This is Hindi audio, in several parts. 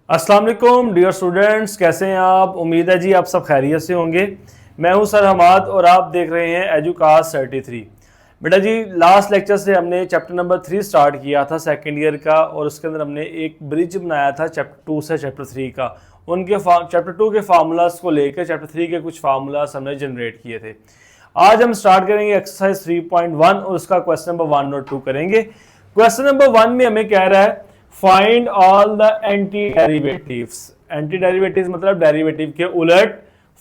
अस्सलाम वालेकुम डियर स्टूडेंट्स, कैसे हैं आप। उम्मीद है जी आप सब खैरियत से होंगे। मैं हूं सर हमाद और आप देख रहे हैं एजुकास 33। बेटा जी, लास्ट लेक्चर से हमने चैप्टर नंबर 3 स्टार्ट किया था सेकंड ईयर का, और उसके अंदर हमने एक ब्रिज बनाया था चैप्टर 2 से चैप्टर 3 का। उनके चैप्टर 2 के फार्मूलाज को लेकर चैप्टर 3 के कुछ फार्मूलाज हमने जनरेट किए थे। आज हम स्टार्ट करेंगे एक्सरसाइज 3.1 और उसका क्वेश्चन नंबर 1 और 2 करेंगे। क्वेश्चन नंबर 1 में हमें कह रहा है find all the anti derivatives. Anti derivatives मतलब डेरिवेटिव के उलट।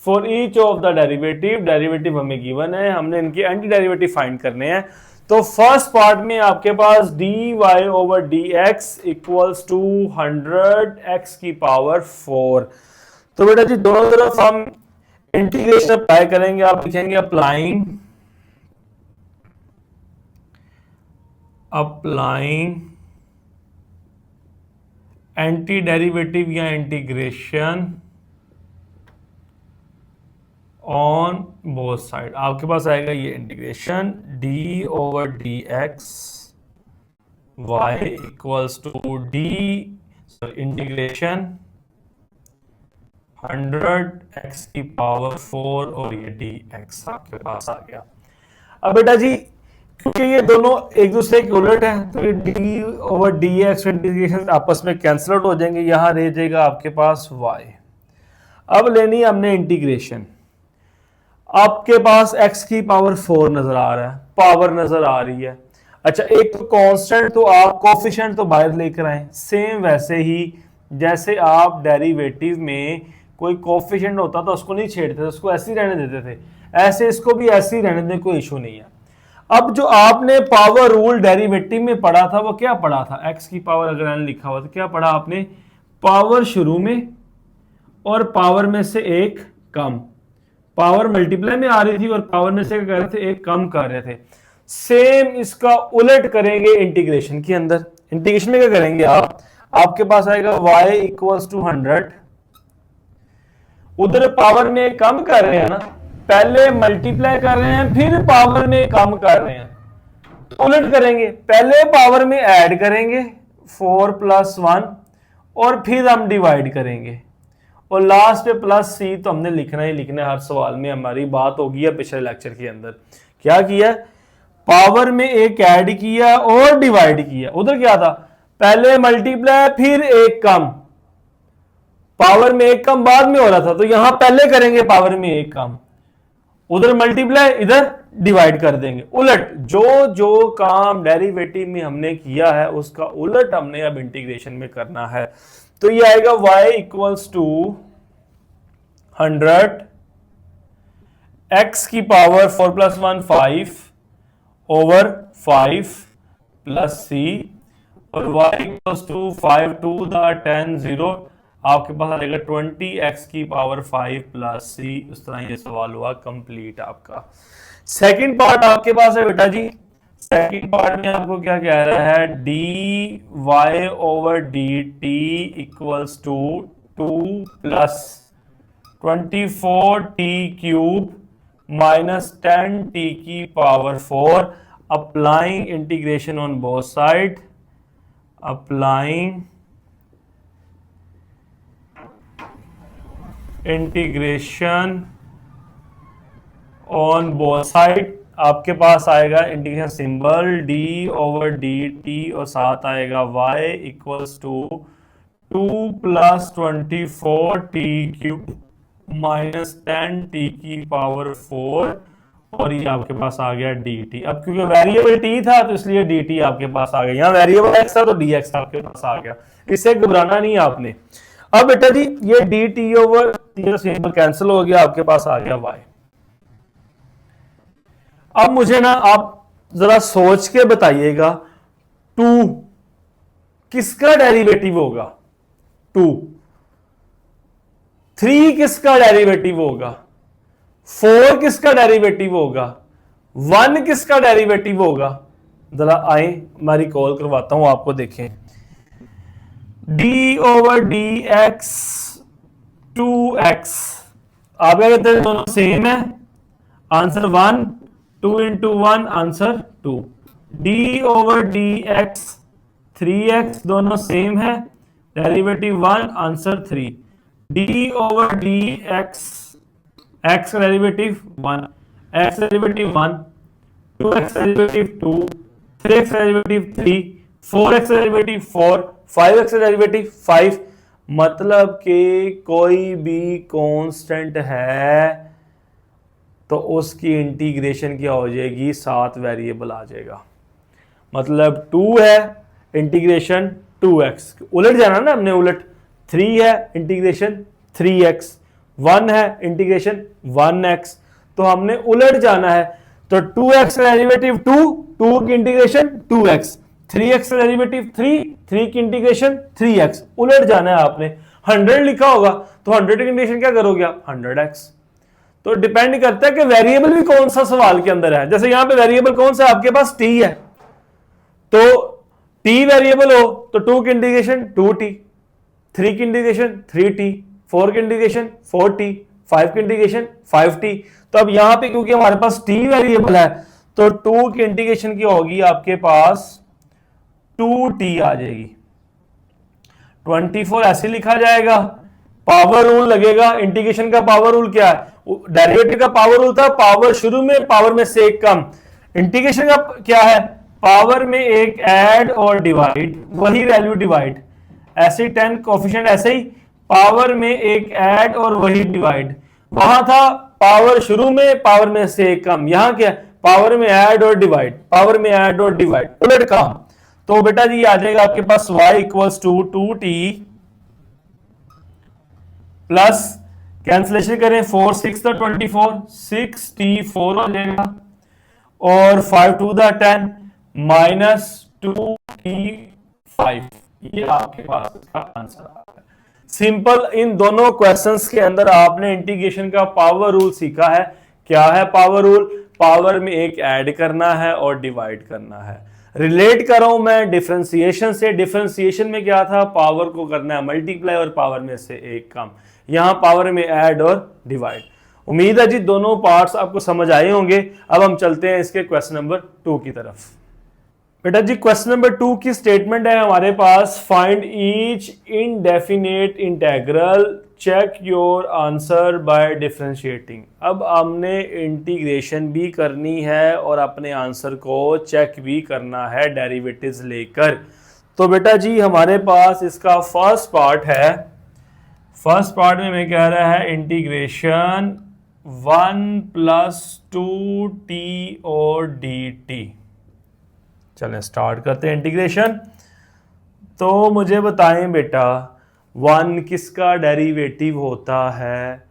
For each of the derivative, derivative हमें गिवन है, हमने इनके एंटी डेरिवेटिव फाइंड करने हैं। तो फर्स्ट पार्ट में आपके पास dy over dx equals to 100x की पावर 4। तो बेटा जी दोनों तरफ हम इंटीग्रेशन अप्लाई करेंगे। आप लिखेंगे अप्लाइंग एंटी डेरिवेटिव या इंटीग्रेशन ऑन बोथ साइड। आपके पास आएगा ये integration d over D X Y equals to D integration 100x की पावर 4 और ये dx आपके पास आ गया। अब बेटा जी क्योंकि ये दोनों एक दूसरे के उलट हैं तो ये D over D x integration आपस में कैंसिल आउट हो जाएंगे। यहां रह जाएगा आपके पास y। अब लेनी है हमने इंटीग्रेशन। आपके पास x की पावर 4 नजर आ रहा है, पावर नजर आ रही है। अच्छा, एक तो कांस्टेंट तो आप कोफिशिएंट तो बाहर लेकर आए। सेम वैसे ही जैसे आप डेरिवेटिव में कोई कोफिशिएंट होता तो उसको नहीं छेड़ते थे, उसको ऐसे ही रहने देते थे, ऐसे इसको भी ऐसे ही रहने दें, कोई इशू नहीं है। अब जो आपने पावर रूल डेरिवेटिव में पढ़ा था वो क्या पढ़ा था? x की पावर अगर मैंने लिखा हुआ तो क्या पढ़ा आपने? पावर शुरू में और पावर में से एक कम। पावर मल्टीप्लाई में आ रही थी और पावर में से क्या कर रहे थे? एक कम कर रहे थे। सेम इसका उलट करेंगे इंटीग्रेशन के अंदर। इंटीग्रेशन में क्या करेंगे आप? आपके पास आएगा y इक्वल्स टू 100। उधर पावर में कम कर रहे हैं ना, पहले मल्टीप्लाई कर रहे हैं फिर पावर में कम कर रहे हैं। उलट करेंगे, पहले पावर में ऐड करेंगे 4 प्लस 1 और फिर हम डिवाइड करेंगे और लास्ट पे प्लस सी तो हमने लिखना ही लिखना है। हर सवाल में हमारी बात होगी है पिछले लेक्चर के अंदर। क्या किया? पावर में एक ऐड किया और डिवाइड किया। उधर क्या था? पहले मल्टीप्लाई फिर एक कम। पावर में एक कम बाद में हो रहा था तो यहां पहले करेंगे पावर में एक कम, उधर मल्टीप्लाई इधर डिवाइड कर देंगे। उलट जो जो काम डेरिवेटिव में हमने किया है उसका उलट हमने अब इंटीग्रेशन में करना है। तो ये आएगा y इक्वल्स टू 100 x की पावर 4 प्लस 1 5 ओवर 5 प्लस c और y equals to 5 to the 10 0 आपके पास आ जाएगा 20x की पावर 5 प्लस c। उस तरह ये सवाल हुआ कंप्लीट आपका। सेकंड पार्ट आपके पास है बेटा जी। सेकंड पार्ट में आपको क्या कह रहा है? dy over dt equals to 2 plus 24t cube minus 10t की पावर 4 applying integration on both side. Applying integration on both side. आपके पास आएगा integration symbol d over dt और साथ आएगा y equals to 2 plus 24t cube minus 10t की पावर 4 और ये आपके पास आ गया dt। अब क्योंकि वेरिएबल t था तो इसलिए dt आपके पास आ गया। यहाँ वेरिएबल x था तो dx आपके पास आ गया। इससे घबराना नहीं आपने। अब बेटा जी ये dt ओवर सिंबल कैंसिल हो गया, आपके पास आ गया y। अब मुझे ना आप जरा सोच के बताइएगा 2 किसका डेरिवेटिव होगा? 2। 3 किसका डेरिवेटिव होगा? 4 किसका डेरिवेटिव होगा? 1 किसका डेरिवेटिव होगा? जरा आए मैं रिकॉल करवाता हूं आपको, देखें। d over D x 2x आप क्या कहते हैं? दोनों सेम है, answer 1। 2 into 1 answer 2। d over D x 3x दोनों सेम है, derivative 1, answer 3। D over D x, x का derivative 1, x derivative 1, 2x derivative 2, 3x derivative 3, 4x derivative 4, 5x derivative 5। मतलब कि कोई भी कांस्टेंट है तो उसकी इंटीग्रेशन क्या हो जाएगी, 7 वेरिएबल आ जाएगा। मतलब 2 है इंटीग्रेशन 2x, उलट जाना ना हमने, उलट 3 है इंटीग्रेशन 3x, 1 है इंटीग्रेशन 1x, तो हमने उलट जाना है। तो 2x का डेरिवेटिव 2, 2 की इंटीग्रेशन 2x, 3x का डेरिवेटिव 3, 3 की इंटीग्रेशन 3x, उलट जाना है आपने। 100 लिखा होगा तो 100 की इंटीग्रेशन क्या करोगे आप, 100x। तो डिपेंड करता है कि वेरिएबल भी कौन सा सवाल के अंदर है। जैसे यहां पे वेरिएबल कौन सा, आपके पास t है, तो t वेरिएबल हो तो 2 की इंटीग्रेशन 2t, 3 की इंटीग्रेशन 3t, 4 की इंटीग्रेशन 4t, 5 की इंटीग्रेशन 5t। तो अब यहां पे क्योंकि हमारे पास t वेरिएबल है तो 2 की इंटीग्रेशन की होगी आपके पास 2t आ जाएगी। 24 ऐसे लिखा जाएगा, पावर रूल लगेगा। इंटीग्रेशन का पावर रूल क्या है, डेरिवेटिव का पावर रूल था पावर शुरू में, पावर में से एक कम। इंटीग्रेशन का क्या है, पावर में एक ऐड और डिवाइड, वही वैल्यू डिवाइड। ऐसे 10 कोफिशिएंट, ऐसे ही पावर में एक ऐड और वही डिवाइड। वहां था पावर शुरू में, पावर में से एक कम। यहां क्या, पावर में ऐड और डिवाइड, पावर में ऐड और डिवाइड, उलट काम। तो बेटा जी आ जाएगा आपके पास y equals to 2t plus, cancellation करें 4 6 द 24, 6t4 हो जाएगा, और 5 2 द 10 माइनस 2t5। ये आपके पास इसका आंसर आ गया। सिंपल। इन दोनों क्वेश्चंस के अंदर आपने इंटीग्रेशन का पावर रूल सीखा है। क्या है पावर रूल, पावर में एक ऐड करना है और डिवाइड करना है। रिलेट कर रहा हूं मैं डिफरेंशिएशन से। डिफरेंशिएशन में क्या था, पावर को करना है मल्टीप्लाई और पावर में से एक कम। यहां पावर में ऐड और डिवाइड। उम्मीद है जी दोनों पार्ट्स आपको समझ आए होंगे। अब हम चलते हैं इसके क्वेश्चन नंबर 2 की तरफ। बेटा जी क्वेश्चन नंबर 2 की स्टेटमेंट है हमारे पास, find each indefinite integral, check your answer by differentiating. अब हमने इंटीग्रेशन भी करनी है और अपने आंसर को चेक भी करना है डेरिवेटिव्स लेकर। तो बेटा जी हमारे पास इसका फर्स्ट पार्ट है। फर्स्ट पार्ट में मैं कह रहा है इंटीग्रेशन 1 प्लस 2t और dt। चलें स्टार्ट करते हैं इंटीग्रेशन। तो मुझे बताएं बेटा 1 किसका डेरिवेटिव होता है,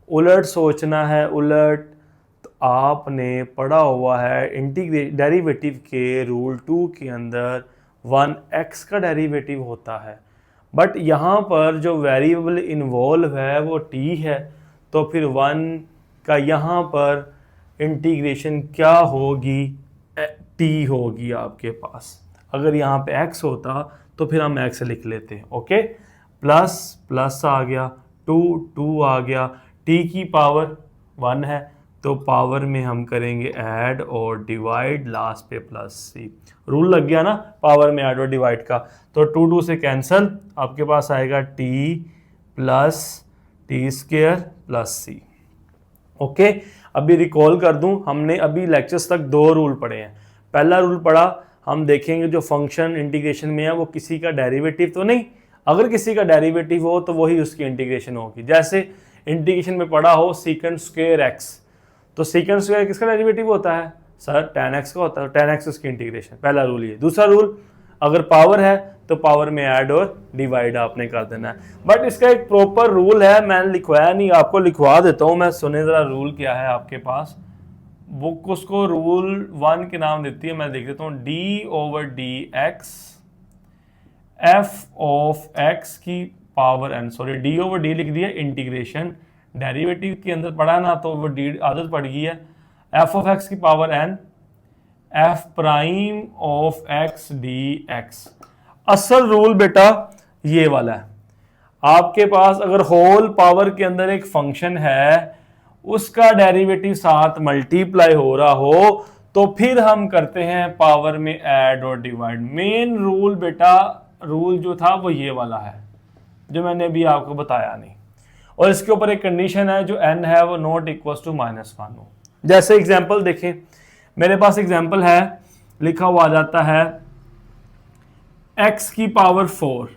उलट सोचना है, उलट। तो आपने पढ़ा हुआ है डेरिवेटिव के रूल 2 के अंदर 1x का डेरिवेटिव होता है, बट यहाँ पर जो वेरिएबल इन्वॉल्व है वो t है। तो फिर 1 का यहाँ पर इंटीग्रेशन क्या होगी, t होगी आपके पास। अगर यहाँ पे x होता तो फिर हम x लिख लेते हैं, ओके। प्लस प्लस आ गया, 2 आ गया, t की पावर 1 है तो पावर में हम करेंगे ऐड और डिवाइड, लास्ट पे प्लस c। रूल लग गया ना पावर में ऐड और डिवाइड का। तो 2 से कैंसल, आपके पास आएगा t plus T square plus c, okay. अभी रिकॉल कर दूं, हमने अभी लेक्चर्स तक 2 रूल पढ़े हैं। पहला रूल पढ़ा, हम देखेंगे जो फंक्शन इंटीग्रेशन में है वो किसी का डेरिवेटिव तो नहीं, अगर किसी का डेरिवेटिव हो तो वही उसकी इंटीग्रेशन होगी। जैसे इंटीग्रेशन में पढ़ा हो सेकंड स्क्वायर x, तो सेकंड स्क्वायर किसका डेरिवेटिव होता है सर, tan x का होता है, तो tan x उसकी इंटीग्रेशन। पहला रूल ये। दूसरा रूल, अगर पावर है तो पावर में ऐड और डिवाइड आपने कर देना है। बट इसका एक प्रॉपर रूल है, मैंने लिखवाया नहीं, आपको लिखवा देता हूँ मैं। सुने जरा रूल क्या है आपके पास, बुक उसको रूल 1 के नाम देती है, मैं देख देता हूँ। D over D x f of x की power n, sorry d over d लिख दिया, इंटीग्रेशन डेरिवेटिव के अंदर पढ़ा ना तो वो डी आदत पड़ गई है। एफ ऑफ एक्स की power N, F prime of X D X. असल रूल बेटा ये वाला है। आपके पास अगर होल पावर के अंदर एक फंक्शन है, उसका डेरिवेटिव साथ मल्टीप्लाई हो रहा हो, तो फिर हम करते हैं पावर में ऐड और डिवाइड। मेन रूल बेटा, रूल जो था वो ये वाला है। जो मैंने अभी आपको बताया नहीं। और इसके ऊपर एक कंडीशन है जो n है वो नॉट इक्वल टू -1 हो। जैसे एग्जांपल देखें, मेरे पास एग्जांपल है, लिखा हुआ आ जाता है x की पावर 4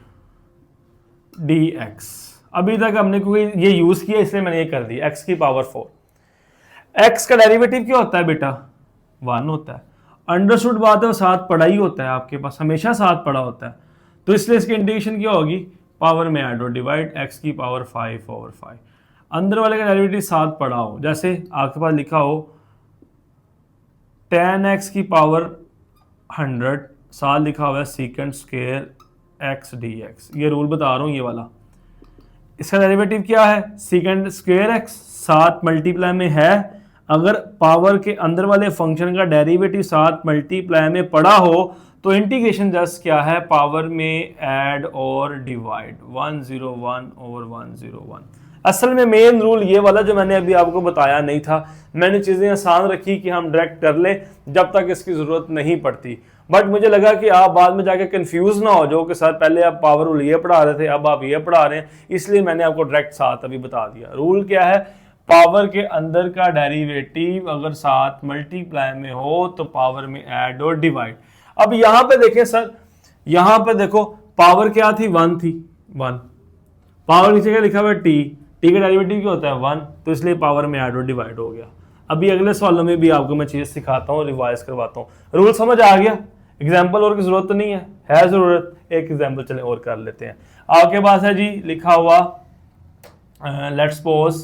dx। अभी तक हमने क्योंकि ये यूज किया इसलिए मैंने ये कर दिया, x की पावर 4। x का डेरिवेटिव क्या होता है बेटा? 1 होता है। अंडरस्टूड बात है, वो साथ पड़ा ही होता है, आपके पास हमेशा साथ पड़ा होता है, तो इसलिए इसकी इंटीग्रेशन क्या होगी? पावर में ऐड और डिवाइड x की पावर 5/5। अंदर वाले का डेरिवेटिव साथ पड़ा हो, जैसे आपके पास लिखा हो 10x की पावर 100, साथ लिखा हुआ है सेकंड स्क्वायर x dx। ये रूल बता रहा हूँ ये वाला। इसका डेरिवेटिव क्या है? सेकंड स्क्वायर x, साथ मल्टीप्लाई में है। अगर पावर के अंदर वाले फंक्शन का डेरिवेटिव साथ मल्टीप्लाई में पड़ा हो तो इंटीग्रेशन जस्ट क्या है? पावर में ऐड और डिवाइड, 101/101। असल में मेन रूल ये वाला जो मैंने अभी आपको बताया नहीं था, मैंने चीज़ें आसान रखी कि हम डायरेक्ट कर लें जब तक इसकी ज़रूरत नहीं पड़ती। बट मुझे लगा कि आप बाद में जाके कंफ्यूज ना हो जाओ कि सर पहले आप पावर रूल ये पढ़ा रहे थे, अब आप ये पढ़ा रहे हैं, इसलिए मैंने आपको डायरेक्ट साथ अभी बता दिया। रूल क्या है? पावर के अंदर का डेरिवेटिव अगर साथ मल्टीप्लाई में हो तो पावर में ऐड और डिवाइड। अब यहां पे देखें सर, यहां पे देखो पावर क्या थी? 1 थी, 1। पावर नीचे क्या लिखा हुआ है? टी का डेरिवेटिव क्या होता है? 1, तो इसलिए पावर में ऐड और डिवाइड हो गया। अभी अगले सवालों में भी आपको मैं चीज सिखाता हूँ, रिवाइज करवाता हूँ। रूल समझ आ गया? एग्जाम्पल और की जरूरत तो नहीं है जरूरत? एक एग्जाम्पल चले और कर लेते हैं। आपके पास है जी लिखा हुआ let's suppose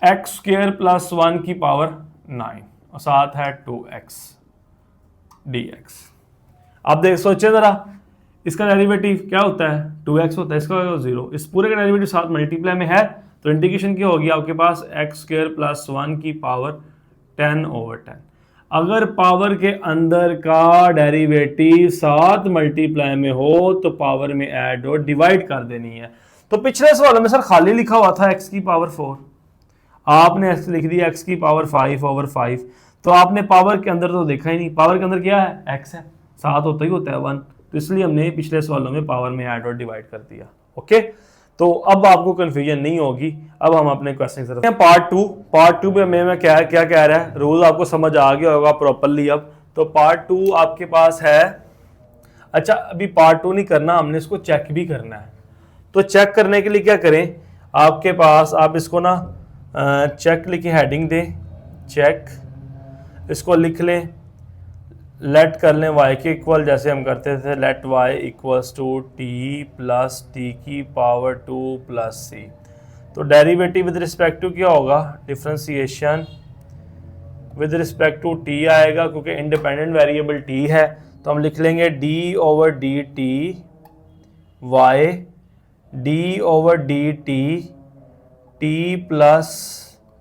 x square plus 1 की पावर 9 और साथ है 2x dx। आप देख सोचे जरा, इसका डेरिवेटिव क्या होता है? 2x होता है, इसका 0। इस पूरे का डेरिवेटिव साथ मल्टीप्लाई में है तो इंटीग्रेशन क्या होगी आपके पास? x स्क्वायर प्लस 1 की पावर 10/10। अगर पावर के अंदर का डेरिवेटिव साथ मल्टीप्लाई में हो तो पावर में ऐड और डिवाइड कर देनी है। तो पिछले सवाल में सर खाली लिखा हुआ था x की पावर 4, आपने x लिख दिया x की पावर 5/5, तो आपने पावर के अंदर तो देखा ही नहीं। पावर के अंदर क्या है? x है, साथ होता ही होता है 1, तो इसलिए हमने पिछले सवालों में पावर में ऐड और डिवाइड कर दिया। ओके, तो अब आपको कंफ्यूजन नहीं होगी। अब हम अपने क्वेश्चन की तरफ पार्ट टू में मैं क्या कह रहा है, रूल आपको समझ आ गया होगा प्रॉपर्ली। अब तो पार्ट 2 आपके पास है। अच्छा, अभी पार्ट 2 नहीं करना, हमने इसको चेक भी करना है। तो चेक करने के लिए क्या करें, आपके पास आप इसको ना चेक लिखे, हेडिंग दें चेक, इसको लिख लें, लेट कर लें y के इक्वल, जैसे हम करते थे let y equals to t plus t की पावर 2 प्लस सी। तो डेरिवेटिव विद रिस्पेक्ट टू क्या होगा? Differentiation with respect to t आएगा, क्योंकि इंडिपेंडेंट वेरिएबल टी है, तो हम लिख लेंगे d/dt y d/dt t plus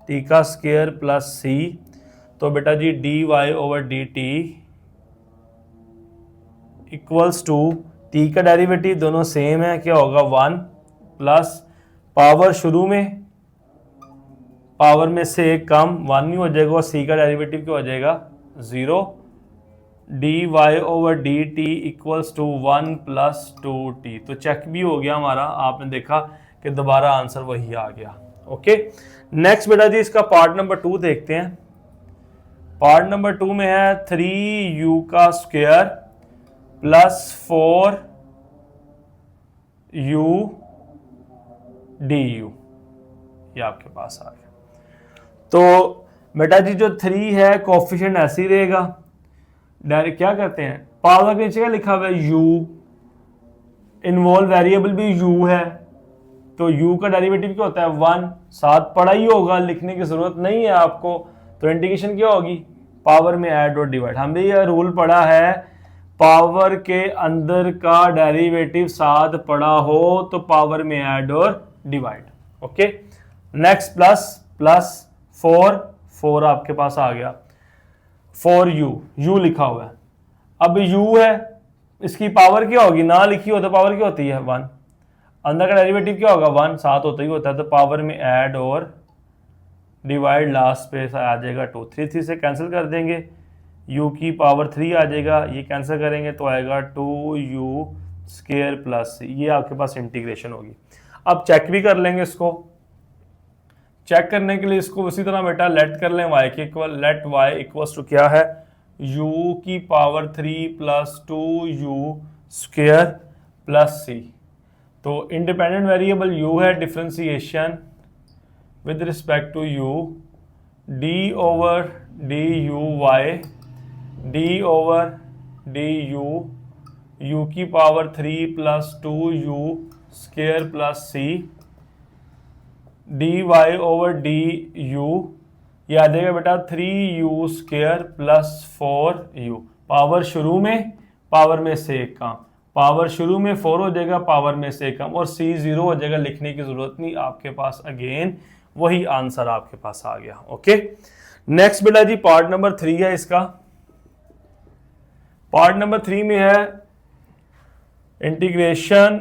T का स्क्वायर प्लस सी। तो बेटा जी dy/dt इक्वल्स टू टी का डेरिवेटिव दोनों सेम है, क्या होगा? 1 प्लस पावर शुरू में पावर में से एक कम 1 नहीं हो जाएगा, और सी का डेरिवेटिव क्या हो जाएगा? 0। dy/dt equals to 1 plus 2t। तो चेक भी हो गया हमारा, आपने देखा कि दोबारा आंसर वही आ गया। ओके, नेक्स्ट बेटा जी इसका पार्ट नंबर 2 देखते हैं। पार्ट नंबर 2 में है 3u का स्क्वायर प्लस 4u du, ये आपके पास आ गया। तो बेटा जी जो 3 है कोफिशिएंट ऐसे ही रहेगा, डायरेक्ट क्या करते हैं, पावर के नीचे क्या लिखा हुआ है? u, इन्वॉल्व वेरिएबल भी u है, तो u का डेरिवेटिव क्या होता है? 1, साथ पढ़ा ही होगा, लिखने की जरूरत नहीं है आपको। तो इंटीग्रेशन क्या होगी? पावर में ऐड और डिवाइड। हमने यह रूल पढ़ा है, पावर के अंदर का डेरिवेटिव साथ पड़ा हो तो पावर में ऐड और डिवाइड। ओके, नेक्स्ट प्लस 4 आपके पास आ गया, 4u लिखा हुआ है। अब u है, इसकी पावर क्या होगी? ना लिखी हो तो पावर क्या होती है? 1। अंदर का डेरिवेटिव क्या होगा? 1, साथ होता ही होता है, तो पावर में ऐड और डिवाइड, लास्ट पे आ जाएगा 2। 3 से कैंसिल कर देंगे, u की पावर 3 आ जाएगा, ये कैंसिल करेंगे तो आएगा 2u स्क्वायर प्लस सी, ये आपके पास इंटीग्रेशन होगी। अब चेक भी कर लेंगे इसको। चेक करने के लिए इसको उसी तरह बेटा लेट कर लें y के equal, let y equals to क्या है, u की power 3 plus 2u square plus c। तो इंडिपेंडेंट वेरिएबल u है, differentiation with respect to u d over du y d over du u की power 3 plus 2u square plus c dy over du, ये आ जाएगा बेटा 3u square plus 4u। Power शुरू में, पावर में से एक कम, पावर शुरू में 4 हो जाएगा, पावर में से कम, और c 0 हो जाएगा, लिखने की जरूरत नहीं आपके पास। अगेन वही आंसर आपके पास आ गया। ओके, नेक्स्ट बेटा जी पार्ट नंबर 3 है इसका। पार्ट नंबर 3 में है इंटीग्रेशन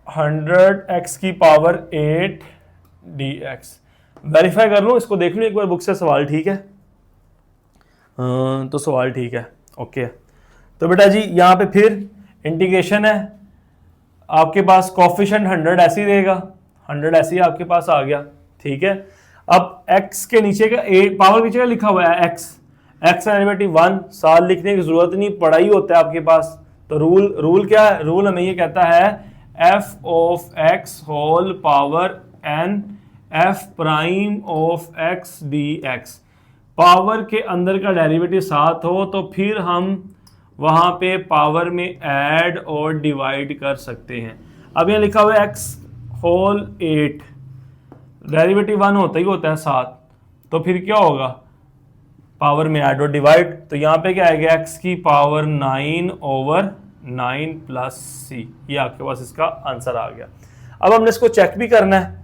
100x की पावर 8 dx। वेरीफाई कर लो इसको, देख लो एक बार बुक से सवाल ठीक है। तो सवाल ठीक है। ओके, तो बेटा जी यहाँ पे फिर इंटीग्रेशन है, आपके पास कोफिशिएंट 100 ऐसे ही रहेगा, 100 ऐसे ही आपके पास आ गया। ठीक है, अब x के नीचे का पावर नीचे का लिखा हुआ है x का डेरिवेटिव 1, साल लिखने की जरूरत नहीं, पढ़ा ही होता है आपके पास। तो रूल क्या है, रूल हमें ये कहता है f ऑफ x होल पावर n f prime of x dx। Power के अंदर का डेरिवेटिव साथ हो तो फिर हम वहां पे पावर में ऐड और डिवाइड कर सकते हैं। अब यहाँ लिखा हुआ है x होल 8, डेरिवेटिव 1 होता ही होता है साथ, तो फिर क्या होगा, पावर में ऐड और डिवाइड। तो यहाँ पे क्या आएगा, x की पावर 9 ओवर 9 प्लस c, ये आपके पास इसका आंसर आ गया। अब हमने इसको चेक भी करना है,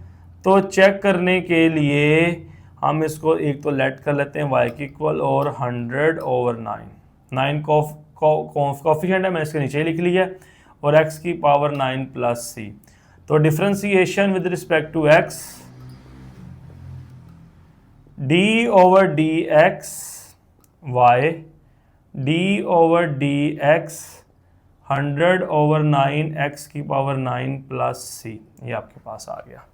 तो चेक करने के लिए हम इसको एक तो लेट कर लेते हैं y की इक्वल और 100 ओवर 9 कोफिशिएंट है, मैंने इसके नीचे लिख लिया है, और x की पावर 9 प्लस c। तो differentiation with respect to x d over dx y d over dx 100 over 9 x की पावर 9 प्लस c, ये आपके पास आ गया।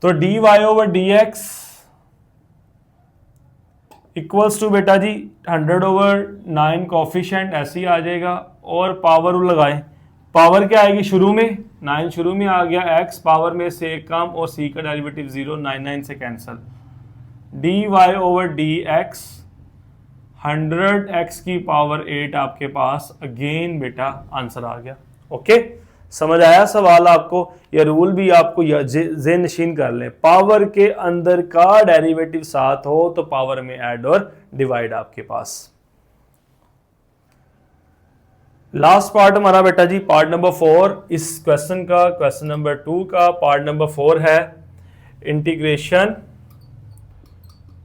तो dy over dx equals to बेटा जी 100 ओवर 9 कोफिशिएंट ऐसे ही आ जाएगा, और पावर रूल लगाएं। पावर क्या आएगी शुरू में, 9 शुरू में आ गया, x पावर में से कम और c का डेरिवेटिव 0, 9 से cancel. dy over dx 100x की पावर 8 आपके पास, अगेन बेटा आंसर आ गया। ओके, समझ आया सवाल आपको? ये रूल भी आपको ज़हन नशीन कर लें, पावर के अंदर का डेरिवेटिव साथ हो तो पावर में ऐड और डिवाइड आपके पास। लास्ट पार्ट हमारा बेटा जी पार्ट नंबर 4 इस क्वेश्चन का, क्वेश्चन नंबर 2 का पार्ट नंबर 4 है इंटीग्रेशन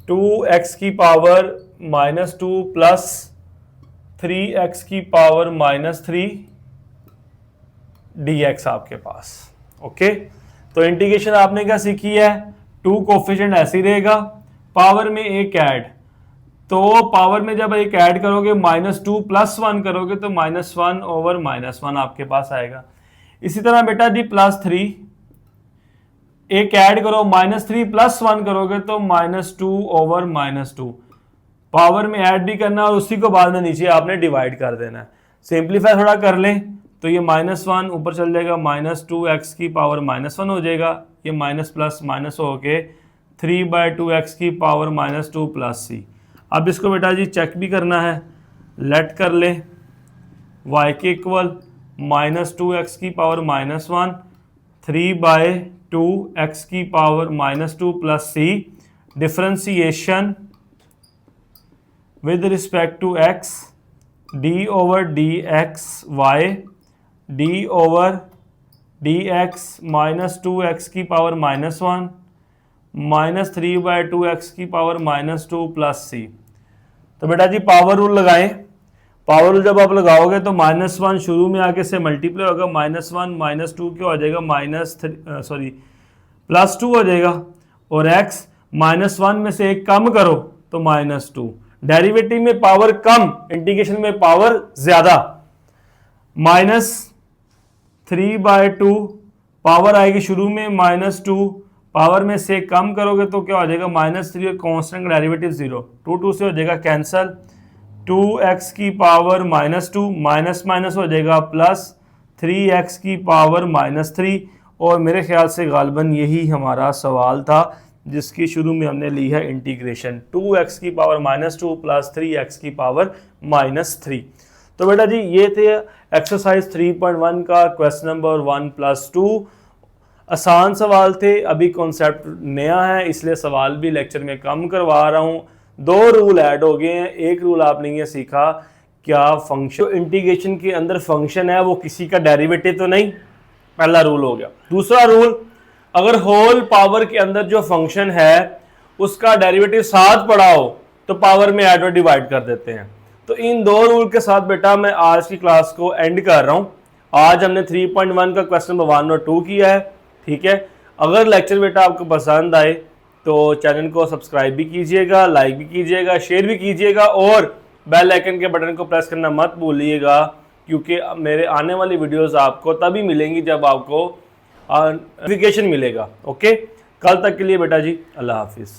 2x की पावर -2 प्लस 3x की पावर -3 dx आपके पास। ओके, तो इंटीग्रेशन आपने क्या सीखी है, 2 कोफिशिएंट ऐसे ही रहेगा, पावर में एक ऐड, तो पावर में जब एक ऐड करोगे -2 प्लस 1 करोगे तो -1 ओवर -1 आपके पास आएगा। इसी तरह बेटा जी +3 एक ऐड करो, -3 प्लस 1 करोगे तो -2 ओवर -2, पावर में ऐड भी करना और उसी को बाद में नीचे आपने डिवाइड कर देना है। सिंप्लीफाई थोड़ा कर लें तो ये -1 ऊपर चल जाएगा, -2x की पावर -1 हो जाएगा, ये माइनस प्लस माइनस हो के 3/2x की पावर -2 प्लस c। अब इसको बेटा जी चेक भी करना है, लेट कर ले y के इक्वल -2x की पावर -1 3/2x की power -2 plus c, differentiation with respect to x d over dx y d over dx -2x की पावर -1 -3/2x की पावर -2 प्लस c। तो बेटा जी पावर रूल लगाएं। पावर रूल जब आप लगाओगे तो -1 शुरू में आके से मल्टीप्लाई होगा, -1 -2 क्या हो जाएगा +2 हो जाएगा, और x -1 में से एक कम करो तो -2। डेरिवेटिव में पावर कम, इंटीग्रेशन में पावर ज्यादा, 3/2 पावर आएगी शुरू में -2, पावर में से कम करोगे तो क्या हो जाएगा -3 और कांस्टेंट का डेरिवेटिव 0, 2 से हो जाएगा कैंसल, 2x की पावर -2 माइनस माइनस हो जाएगा प्लस 3x की पावर -3। और मेरे ख्याल से गालिबन यही हमारा सवाल था जिसकी शुरू में हमने ली है इंटीग्रेशन, 2x की पावर -2 प्लस 3x की पावर -3। तो बेटा जी ये थे एक्सरसाइज 3.1 का क्वेश्चन नंबर 1+2। आसान सवाल थे, अभी कॉन्सेप्ट नया है इसलिए सवाल भी लेक्चर में कम करवा रहा हूँ। 2 रूल ऐड हो गए हैं। एक रूल आपने ये सीखा क्या फंक्शन इंटीग्रेशन के अंदर फंक्शन है वो किसी का डेरिवेटिव तो नहीं, पहला रूल हो गया। दूसरा रूल, अगर होल पावर के अंदर जो फंक्शन है उसका डेरिवेटिव साथ पड़ा हो तो पावर में ऐड और डिवाइड कर देते हैं। तो इन 2 रूल के साथ बेटा मैं आज की क्लास को एंड कर रहा हूं। आज हमने 3.1 का क्वेश्चन नंबर 1 और 2 किया है, ठीक है। अगर लेक्चर बेटा आपको पसंद आए तो चैनल को सब्सक्राइब भी कीजिएगा, लाइक भी कीजिएगा, शेयर भी कीजिएगा और बेल आइकन के बटन को प्रेस करना मत भूलिएगा, क्योंकि मेरे आने वाली वीडियोस आपको तभी मिलेंगी जब आपको नोटिफिकेशन मिलेगा। ओके, कल तक के लिए बेटा जी अल्लाह हाफिज़।